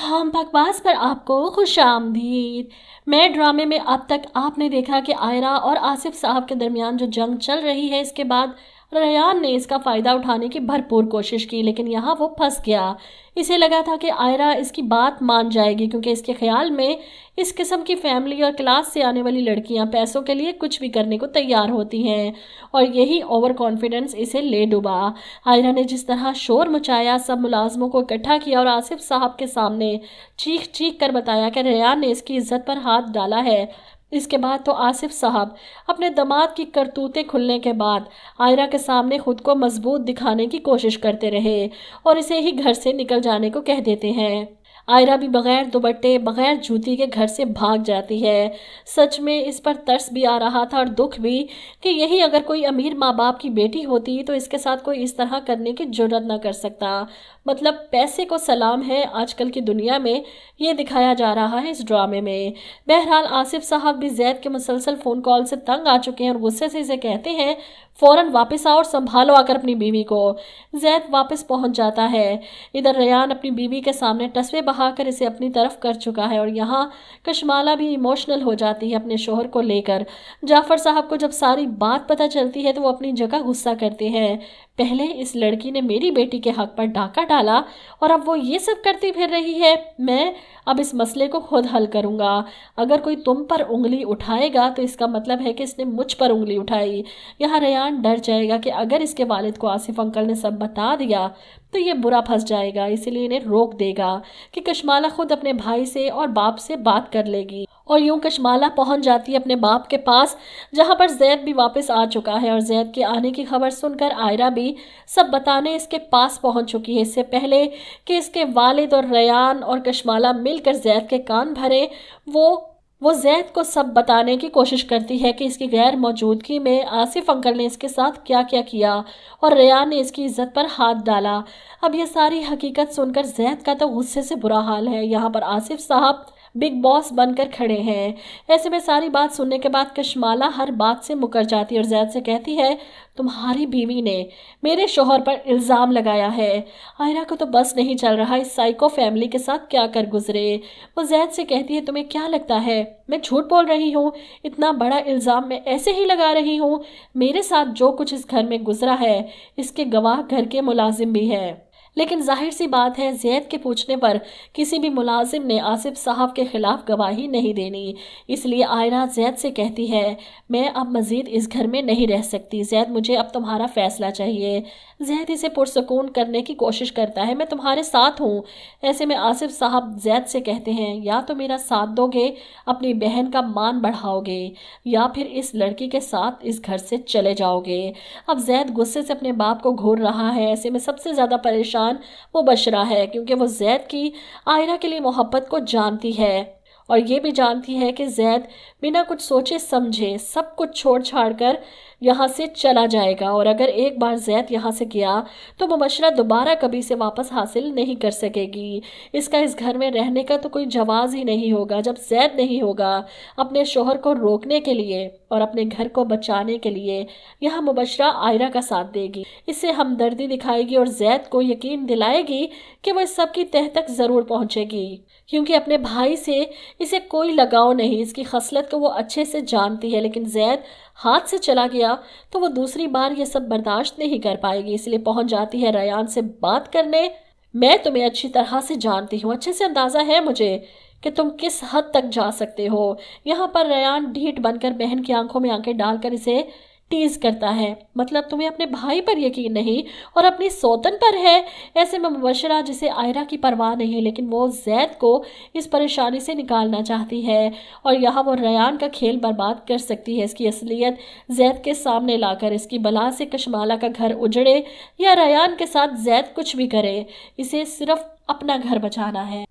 हम बकवास पर आपको खुश आमदीद। मैं ड्रामे में अब तक आपने देखा कि आयरा और आसिफ साहब के दरमियान जो जंग चल रही है, इसके बाद रेयान ने इसका फ़ायदा उठाने की भरपूर कोशिश की, लेकिन यहाँ वो फंस गया। इसे लगा था कि आयरा इसकी बात मान जाएगी, क्योंकि इसके ख्याल में इस किस्म की फैमिली और क्लास से आने वाली लड़कियां पैसों के लिए कुछ भी करने को तैयार होती हैं, और यही ओवर कॉन्फिडेंस इसे ले डूबा। आयरा ने जिस तरह शोर मचाया, सब मुलाजमों को इकट्ठा किया और आसिफ साहब के सामने चीख चीख कर बताया कि रेयान ने इसकी इज्जत पर हाथ डाला है। इसके बाद तो आसिफ साहब अपने दामाद की करतूतें खुलने के बाद आयरा के सामने खुद को मजबूत दिखाने की कोशिश करते रहे और इसे ही घर से निकल जाने को कह देते हैं। आयरा भी बगैर दुपट्टे बगैर जूती के घर से भाग जाती है। सच में इस पर तरस भी आ रहा था और दुख भी कि यही अगर कोई अमीर माँ बाप की बेटी होती तो इसके साथ कोई इस तरह करने की जुर्रत न कर सकता। मतलब पैसे को सलाम है आजकल की दुनिया में, ये दिखाया जा रहा है इस ड्रामे में। बहरहाल आसिफ साहब भी जैद के मुसलसल फ़ोन कॉल से तंग आ चुके हैं और गुस्से से इसे कहते हैं फ़ौरन वापस आओ और संभालो आकर अपनी बीवी को। जैद वापस पहुंच जाता है। इधर रेयान अपनी बीवी के सामने टसवे बहाकर इसे अपनी तरफ कर चुका है और यहाँ कशमाला भी इमोशनल हो जाती है अपने शोहर को लेकर। जाफ़र साहब को जब सारी बात पता चलती है तो वो अपनी जगह गुस्सा करते हैं। पहले इस लड़की ने मेरी बेटी के हक पर डाका डाला और अब वो ये सब करती फिर रही है। मैं अब इस मसले को खुद हल करूँगा। अगर कोई तुम पर उंगली उठाएगा तो इसका मतलब है कि इसने मुझ पर उंगली उठाई। यहाँ रेयान डर जाएगा कि अगर इसके वालिद को आसिफ अंकल ने सब बता दिया तो ये बुरा फंस जाएगा, इसीलिए इन्हें रोक देगा कि कशमाला खुद अपने भाई से और बाप से बात कर लेगी। और यूं कशमाला पहुंच जाती है अपने बाप के पास, जहां पर जैद भी वापस आ चुका है और जैद के आने की खबर सुनकर आयरा भी सब बताने इसके पास पहुंच चुकी है। इससे पहले कि इसके वालिद और रेयान और कशमाला मिलकर जैद के कान भरे, वो जैद को सब बताने की कोशिश करती है कि इसकी गैर मौजूदगी में आसिफ अंकल ने इसके साथ क्या क्या किया और रेयान ने इसकी इज्जत पर हाथ डाला। अब ये सारी हकीकत सुनकर जैद का तो गुस्से से बुरा हाल है। यहाँ पर आसिफ साहब बिग बॉस बनकर खड़े हैं। ऐसे में सारी बात सुनने के बाद कशमाला हर बात से मुकर जाती है और जैद से कहती है तुम्हारी बीवी ने मेरे शोहर पर इल्ज़ाम लगाया है। आयरा को तो बस नहीं चल रहा इस साइको फैमिली के साथ क्या कर गुजरे। वो जैद से कहती है तुम्हें क्या लगता है मैं झूठ बोल रही हूँ? इतना बड़ा इल्ज़ाम मैं ऐसे ही लगा रही हूँ? मेरे साथ जो कुछ इस घर में गुजरा है इसके गवाह घर के मुलाजिम भी हैं। लेकिन जाहिर सी बात है जैद के पूछने पर किसी भी मुलाजिम ने आसिफ साहब के खिलाफ गवाही नहीं देनी। इसलिए आयरा जैद से कहती है मैं अब मज़ीद इस घर में नहीं रह सकती जैद, मुझे अब तुम्हारा फ़ैसला चाहिए। जैद इसे पुरसकून करने की कोशिश करता है मैं तुम्हारे साथ हूँ। ऐसे में आसिफ साहब जैद से कहते हैं या तो मेरा साथ दोगे, अपनी बहन का मान बढ़ाओगे, या फिर इस लड़की के साथ इस घर से चले जाओगे। अब जैद गुस्से से अपने बाप को घूर रहा है। ऐसे में सबसे ज़्यादा परेशान वो बशरा है, क्योंकि वो जैद की आयरा के लिए मोहब्बत को जानती है और ये भी जानती है कि जैद बिना कुछ सोचे समझे सब कुछ छोड़ छाड़ कर यहाँ से चला जाएगा और अगर एक बार जैद यहाँ से गया तो मुबशरा दोबारा कभी से वापस हासिल नहीं कर सकेगी। इसका इस घर में रहने का तो कोई जवाज ही नहीं होगा जब जैद नहीं होगा अपने शोहर को रोकने के लिए और अपने घर को बचाने के लिए। यहाँ मुबशरा आयरा का साथ देगी, इससे हमदर्दी दिखाएगी और जैद को यकीन दिलाएगी कि वो इस सब की तह तक ज़रूर पहुँचेगी, क्योंकि अपने भाई से इसे कोई लगाव नहीं। इसकी खसलत को वो अच्छे से जानती है, लेकिन जैद हाथ से चला गया तो वो दूसरी बार ये सब बर्दाश्त नहीं कर पाएगी। इसलिए पहुंच जाती है रेयान से बात करने। मैं तुम्हें अच्छी तरह से जानती हूँ, अच्छे से अंदाज़ा है मुझे कि तुम किस हद तक जा सकते हो। यहाँ पर रेयान ढीठ बनकर बहन की आंखों में आंखें डालकर इसे टीज करता है, मतलब तुम्हें अपने भाई पर यकीन नहीं और अपनी सौतन पर है। ऐसे में मुबशरा जिसे आयरा की परवाह नहीं, लेकिन वो जैद को इस परेशानी से निकालना चाहती है और यहाँ वो रेयान का खेल बर्बाद कर सकती है। इसकी असलियत जैद के सामने लाकर इसकी बला से कशमाला का घर उजड़े या रेयान के साथ जैद कुछ भी करे, इसे सिर्फ अपना घर बचाना है।